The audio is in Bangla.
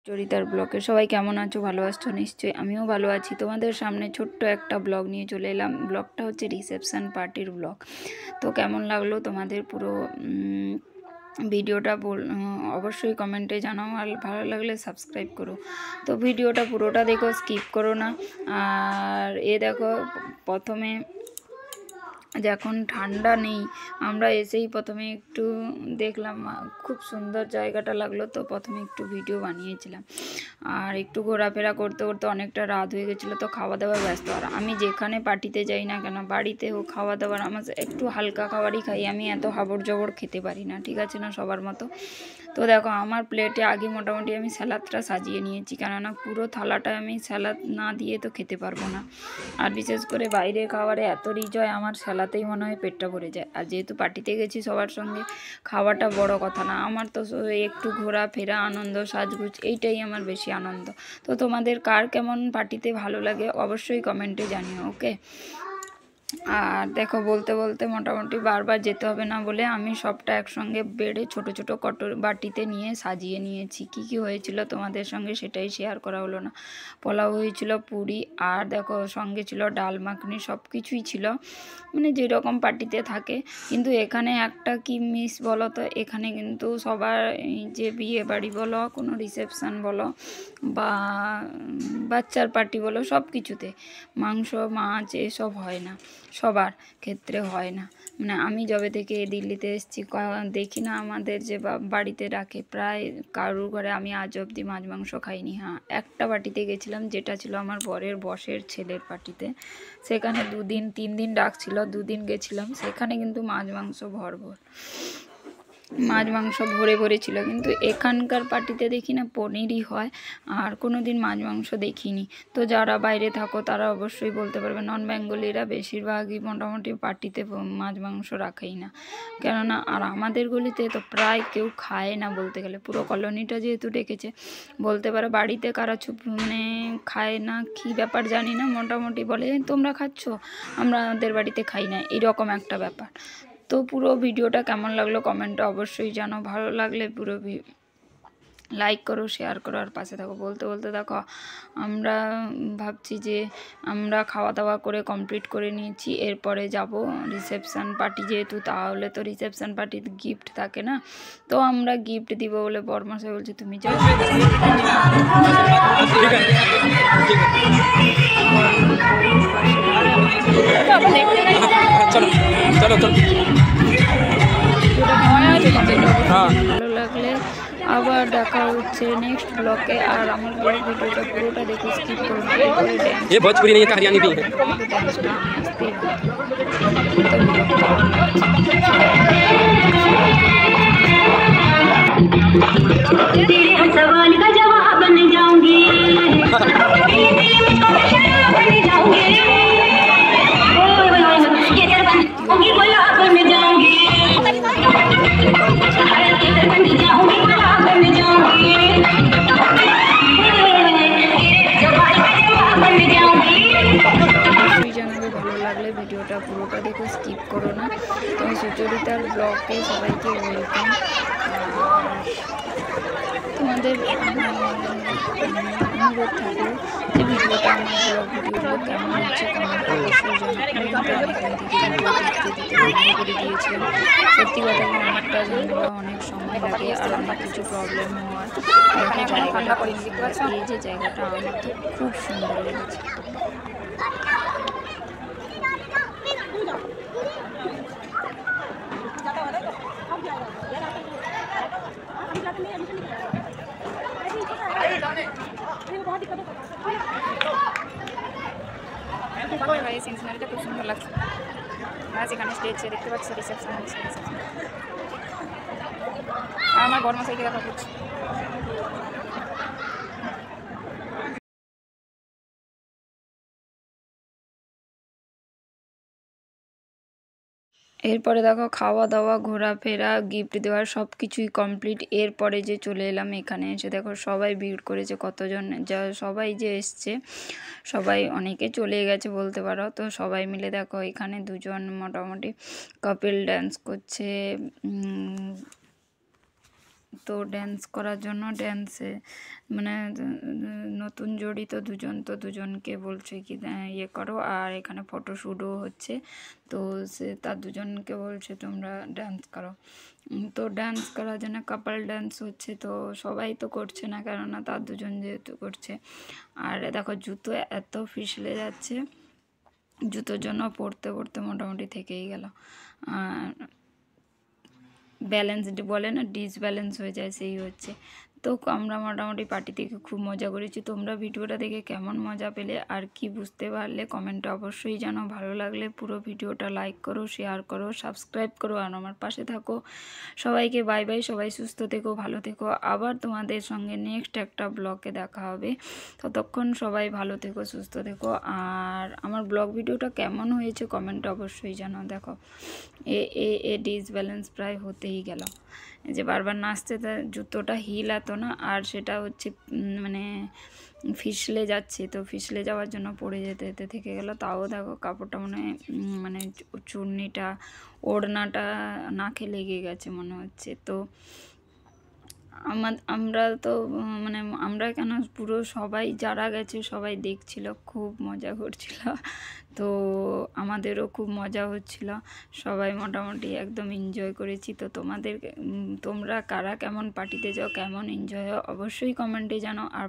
চরিতার ব্লগে সবাই কেমন আছো? ভালো আছো নিশ্চয়ই, আমিও ভালো আছি। তোমাদের সামনে ছোট্ট একটা ব্লগ নিয়ে চলে এলাম। ব্লগটা হচ্ছে রিসেপশন পার্টির ব্লগ। তো কেমন লাগলো তোমাদের পুরো ভিডিওটা অবশ্যই কমেন্টে জানাও, আর ভালো লাগলে সাবস্ক্রাইব করো। তো ভিডিওটা পুরোটা দেখো, স্কিপ করো না। আর দেখো, প্রথমে যখন ঠান্ডা নেই, আমরা এসেই প্রথমে একটু দেখলাম, খুব সুন্দর জায়গাটা লাগলো, তো প্রথমে একটু ভিডিও বানিয়েছিলাম। আর একটু ঘোরাফেরা করতে করতে অনেকটা রাত হয়ে গেছিলো, তো খাওয়া দাওয়ার ব্যস্ত। আর আমি যেখানে পার্টিতে যাই না কেন, বাড়িতেও খাওয়া দাওয়ার আমার একটু হালকা খাবারই খাই, আমি এত হাবড় জবড় খেতে পারি না, ঠিক আছে না, সবার মতো। তো দেখো, আমার প্লেটে আগে মোটামুটি আমি স্যালাডটা সাজিয়ে নিয়েছি, কেননা পুরো থালাটা আমি স্যালাড না দিয়ে তো খেতে পারবো না। আর বিশেষ করে বাইরের খাবারে এত রিচ হয়, আমার স্যালাতেই মনে হয় পেটটা ভরে যায়। আর যেহেতু পার্টিতে গেছি সবার সঙ্গে, খাওয়াটা বড় কথা না, আমার তো একটু ঘোরাফেরা, আনন্দ, সাজগুজ, এইটাই আমার বেশি আনন্দ। তো তোমাদের কার কেমন পার্টিতে ভালো লাগে অবশ্যই কমেন্টে জানিও, ওকে। আর দেখো, বলতে বলতে মোটামুটি বারবার যেতে হবে না বলে আমি সবটা একসঙ্গে বেড়ে ছোট ছোট বাটিতে নিয়ে সাজিয়ে নিয়েছি। কি কি হয়েছিল তোমাদের সঙ্গে সেটাই শেয়ার করা হলো না। পোলাও হয়েছিল, পুরি, আর দেখো সঙ্গে ছিল ডাল মাখনি, সব কিছুই ছিল, মানে যেরকম পার্টিতে থাকে। কিন্তু এখানে একটা কি মিস বলো তো, এখানে কিন্তু সবার যে বিয়ে বাড়ি বলো, কোনো রিসেপশান বলো, বা বাচ্চার পার্টি বলো, সব কিছুতে মাংস মাছ এসব হয় না, সবার ক্ষেত্রে হয় না। মানে আমি যবে থেকে দিল্লিতে এসেছি দেখি না, আমাদের যে বাড়িতে রাখে, প্রায় কারুর ঘরে আমি আজ অবধি মাছ মাংস খাইনি। হ্যাঁ, একটা পার্টিতে গেছিলাম, যেটা ছিল আমার বরের বসের ছেলের পার্টিতে, সেখানে 2-3 দিন ডাকছিল, 2 দিন গেছিলাম, সেখানে কিন্তু মাছ মাংস ভরভর, মাছ মাংস ভরে ভরে ছিল। কিন্তু এখানকার পার্টিতে দেখি না পনিরই হয়, আর কোনো দিন মাছ মাংস দেখিনি। তো যারা বাইরে থাকো তারা অবশ্যই বলতে পারবে, নন বেঙ্গলিরা বেশিরভাগই মোটামুটি পার্টিতে মাছ মাংস রাখেই না, কেননা আর আমাদের গলিতে তো প্রায় কেউ খায় না বলতে গেলে, পুরো কলোনিটা যেহেতু ডেকেছে, বলতে পারো বাড়িতে কারা মানে খায় না, কী ব্যাপার জানি না, মোটামুটি বলে তোমরা খাচ্ছ, আমাদের বাড়িতে খাই না, এরকম একটা ব্যাপার। তো পুরো ভিডিওটা কেমন লাগলো কমেন্টে অবশ্যই জানো, ভালো লাগলে পুরো লাইক করো, শেয়ার করো, আর পাশে থাকো। বলতে বলতে দেখো, আমরা ভাবছি যে আমরা খাওয়া দাওয়া করে কমপ্লিট করে নিয়েছি, এরপরে যাব রিসেপশান পার্টি, যেহেতু তাহলে তো রিসেপশান পার্টির গিফট থাকে না, তো আমরা গিফট দিব বলে বরমাসে বলছে তুমি যাও। ভালো লাগলে আবার দেখা হচ্ছে নেক্সট ব্লগে। আর আমার ভিডিওটা পুরোটা দেখে স্কিপ করো না, ये भोजपुरी नहीं है, हरियाणी भी है। सवाल का जवाब बन जाऊंगी, ভিডিওটা পুরোটা দেখো, স্কিপ করো না। তো সুচরিতার ব্লগে সবাইকে ওয়েলকাম। তোমাদের অনুরোধ থাকলো যে ভিডিওটা, আমার ব্লগ ভিডিওগুলো কেমন হচ্ছে কমেন্টে অবশ্যই জানাবো। দেখতে দিতে বন্ধ করে দিয়েছিলাম, সত্যি কথা অনেকটা ঝামেলা, অনেক সময় লাগে, আর অনেক কিছু প্রবলেম হওয়ার। জায়গাটা এই যে জায়গাটা আমার তো খুব সুন্দর লেগেছে। এই সিনারিটা খুব সুন্দর লাগছে। এখানে স্টেজ দেখতে পাচ্ছি, রিসেপশন হচ্ছে, আমার বর্মশাইকে দেখা করছি। এরপরে দেখো, খাওয়া দাওয়া, ঘোরাফেরা, গিফট দেওয়ার সব কিছুই কমপ্লিট। এরপরে যে চলে এলাম এখানে, এসে দেখো সবাই ভিড় করেছে, কতজন, যা সবাই যে এসছে, সবাই অনেকে চলে গেছে বলতে পারো। তো সবাই মিলে দেখো এখানে দুজন মোটামুটি কাপল ড্যান্স করছে, তো ড্যান্স করার জন্য ড্যান্সে মানে নতুন জোড়ি তো দুজন, তো দুজনকে বলছে কি ইয়ে করো, আর এখানে ফটোশ্যুটও হচ্ছে। তো সে তার দুজনকে বলছে তোমরা ডান্স করো। তো ডান্স করার জন্য কাপল ডান্স হচ্ছে, তো সবাই তো করছে না, কেননা তার দুজন যেহেতু করছে। আর দেখো জুতো এত ফিসলে যাচ্ছে, জুতোর জন্য পড়তে পড়তে মোটামুটি থেকেই গেল। আর ব্যালেন্স বলে না, ডিসব্যালেন্স হয়ে যায়, সেই হচ্ছে। তো আমরা মোটামুটি পার্টি থেকে খুব মজা করেছি। তোমরা ভিডিওটা দেখে কেমন মজা পেলে আর কি বুঝতে পারলে কমেন্টে অবশ্যই জানো। ভালো লাগলে পুরো ভিডিওটা লাইক করো, শেয়ার করো, সাবস্ক্রাইব করো আর আমার পাশে থাকো। সবাইকে বাই বাই, সবাই সুস্থ থেকো, ভালো থেকো। আবার তোমাদের সঙ্গে নেক্সট একটা ব্লগে দেখা হবে। ততক্ষণ সবাই ভালো থেকো, সুস্থ থেকো। আর আমার ব্লগ ভিডিওটা কেমন হয়েছে কমেন্টে অবশ্যই জানো। দেখো এ এ এ ডিসব্যালেন্স প্রায় হতেই গেল, যে বারবার নাচতে জুতোটা হিল এত না, আর সেটা হচ্ছে মানে ফিসলে যাচ্ছে, তো ফিসলে যাওয়ার জন্য পড়ে যেতে যেতে থেকে গেল। তাও দেখো কাপড়টা মানে চুন্নিটা ওড়নাটা নাকে লেগে গেছে মনে হচ্ছে। তো আমরা তো মানে আমরা কেন, পুরো সবাই যারা গেছে সবাই দেখছিল, খুব মজা করছিল। তো আমাদেরও খুব মজা হচ্ছিল, সবাই মোটামুটি একদম এনজয় করেছি। তো তোমরা কারা কেমন পার্টিতে যাও, কেমন এনজয় হয় অবশ্যই কমেন্টে জানাও। আর